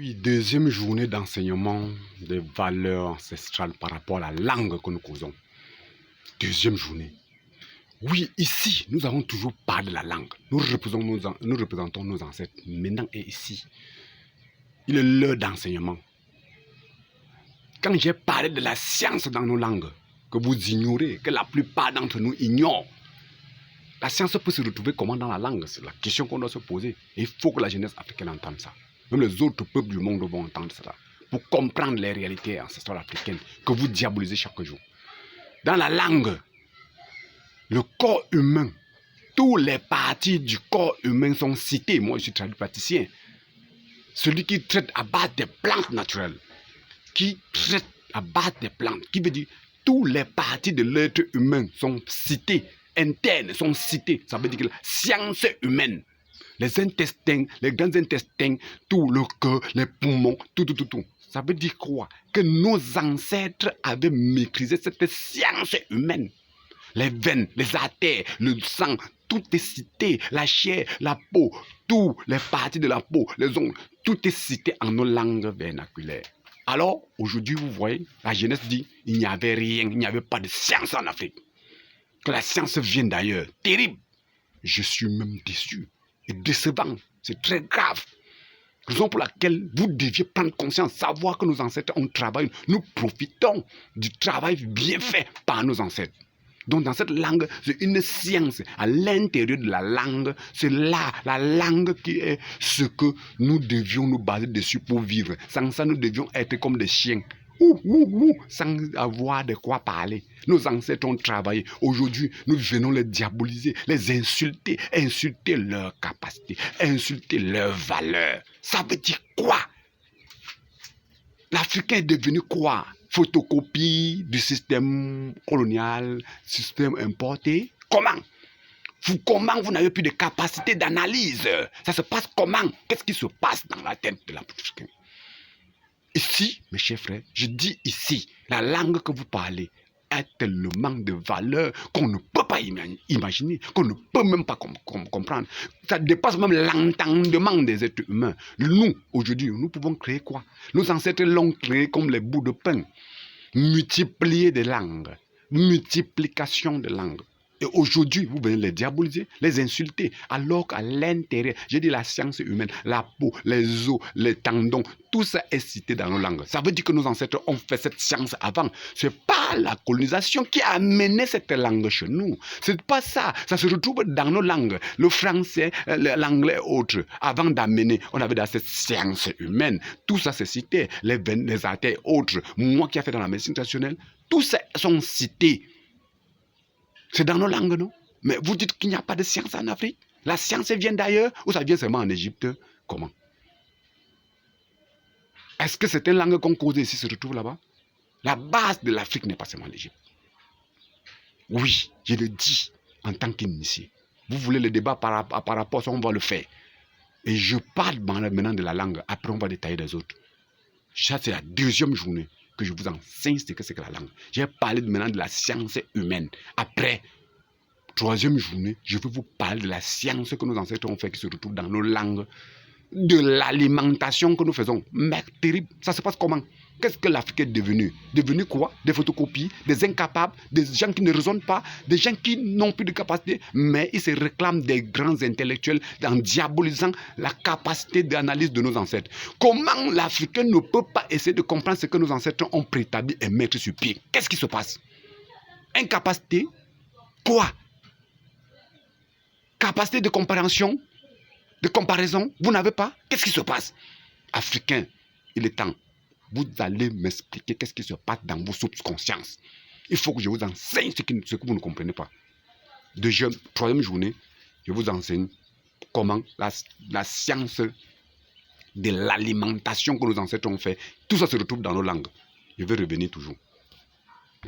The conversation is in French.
Oui, deuxième journée d'enseignement des valeurs ancestrales par rapport à la langue que nous causons. Deuxième journée. Oui, ici, nous avons toujours parlé de la langue. Nous représentons nos ancêtres maintenant et ici. Il est l'heure d'enseignement. Quand j'ai parlé de la science dans nos langues, que vous ignorez, que la plupart d'entre nous ignorent, la science peut se retrouver comment dans la langue? C'est la question qu'on doit se poser. Et il faut que la jeunesse africaine entende ça. Même les autres peuples du monde vont entendre cela. Pour comprendre les réalités ancestrales africaines que vous diabolisez chaque jour. Dans la langue, le corps humain, toutes les parties du corps humain sont citées. Moi, je suis praticien. Celui qui traite à base des plantes naturelles, qui traite à base des plantes, qui veut dire toutes les parties de l'être humain sont citées, internes sont citées. Ça veut dire que la science humaine, les intestins, les grands intestins, tout le cœur, les poumons, tout. Ça veut dire quoi? Que nos ancêtres avaient maîtrisé cette science humaine. Les veines, les artères, le sang, tout est cité. La chair, la peau, toutes les parties de la peau, les ongles, tout est cité en nos langues vernaculaires. Alors, aujourd'hui, vous voyez, la jeunesse dit, il n'y avait rien, il n'y avait pas de science en Afrique. Que la science vient d'ailleurs. Terrible. Je suis même déçu et décevant. C'est très grave. Raison pour laquelle vous deviez prendre conscience, savoir que nos ancêtres ont travaillé. Nous profitons du travail bien fait par nos ancêtres. Donc dans cette langue, c'est une science. À l'intérieur de la langue, c'est là, la langue qui est ce que nous devions nous baser dessus pour vivre. Sans ça, nous devions être comme des chiens. Sans avoir de quoi parler. Nos ancêtres ont travaillé. Aujourd'hui, nous venons les diaboliser, les insulter, insulter leur capacité, insulter leur valeur. Ça veut dire quoi? L'Africain est devenu quoi? Photocopie du système colonial, système importé. Comment vous n'avez plus de capacité d'analyse? Ça se passe comment? Qu'est-ce qui se passe dans la tête de l'Africain? Ici, mes chers frères, je dis ici, la langue que vous parlez est tellement de valeur qu'on ne peut pas imaginer, qu'on ne peut même pas comprendre. Ça dépasse même l'entendement des êtres humains. Nous, aujourd'hui, nous pouvons créer quoi? Nos ancêtres l'ont créé comme les bouts de pain. Multiplier des langues, multiplication de langues. Et aujourd'hui, vous venez les diaboliser, les insulter, alors qu'à l'intérieur, j'ai dit la science humaine, la peau, les os, les tendons, tout ça est cité dans nos langues. Ça veut dire que nos ancêtres ont fait cette science avant. Ce n'est pas la colonisation qui a amené cette langue chez nous. Ce n'est pas ça. Ça se retrouve dans nos langues. Le français, l'anglais, autres. Avant d'amener, on avait dans cette science humaine. Tout ça c'est cité. Les veines, les artères, autres. Moi qui ai fait dans la médecine traditionnelle, tout ça sont cités. C'est dans nos langues, non? Mais vous dites qu'il n'y a pas de science en Afrique? La science vient d'ailleurs ou ça vient seulement en Égypte? Comment? Est-ce que c'est une langue qu'on cause ici se retrouve là-bas? La base de l'Afrique n'est pas seulement l'Égypte. Oui, je le dis en tant qu'initié. Vous voulez le débat par rapport à ça, on va le faire. Et je parle maintenant de la langue. Après, on va détailler les autres. Ça, c'est la deuxième journée que je vous enseigne ce que c'est que la langue. J'ai parlé maintenant de la science humaine. Après, troisième journée, je vais vous parler de la science que nos ancêtres ont fait qui se retrouve dans nos langues, de l'alimentation que nous faisons. Mais terrible, ça se passe comment? Qu'est-ce que l'Afrique est devenue? Devenu quoi? Des photocopies, des incapables, des gens qui ne raisonnent pas, des gens qui n'ont plus de capacité, mais ils se réclament des grands intellectuels en diabolisant la capacité d'analyse de nos ancêtres. Comment l'Africain ne peut pas essayer de comprendre ce que nos ancêtres ont préétabli et mettre sur pied? Qu'est-ce qui se passe? Incapacité? Quoi? Capacité de compréhension? De comparaison? Vous n'avez pas? Qu'est-ce qui se passe? Africain, il est temps. Vous allez m'expliquer qu'est-ce qui se passe dans vos subconsciences. Il faut que je vous enseigne ce que vous ne comprenez pas. Troisième journée, je vous enseigne comment la science de l'alimentation que nos ancêtres ont fait, tout ça se retrouve dans nos langues. Je vais revenir toujours.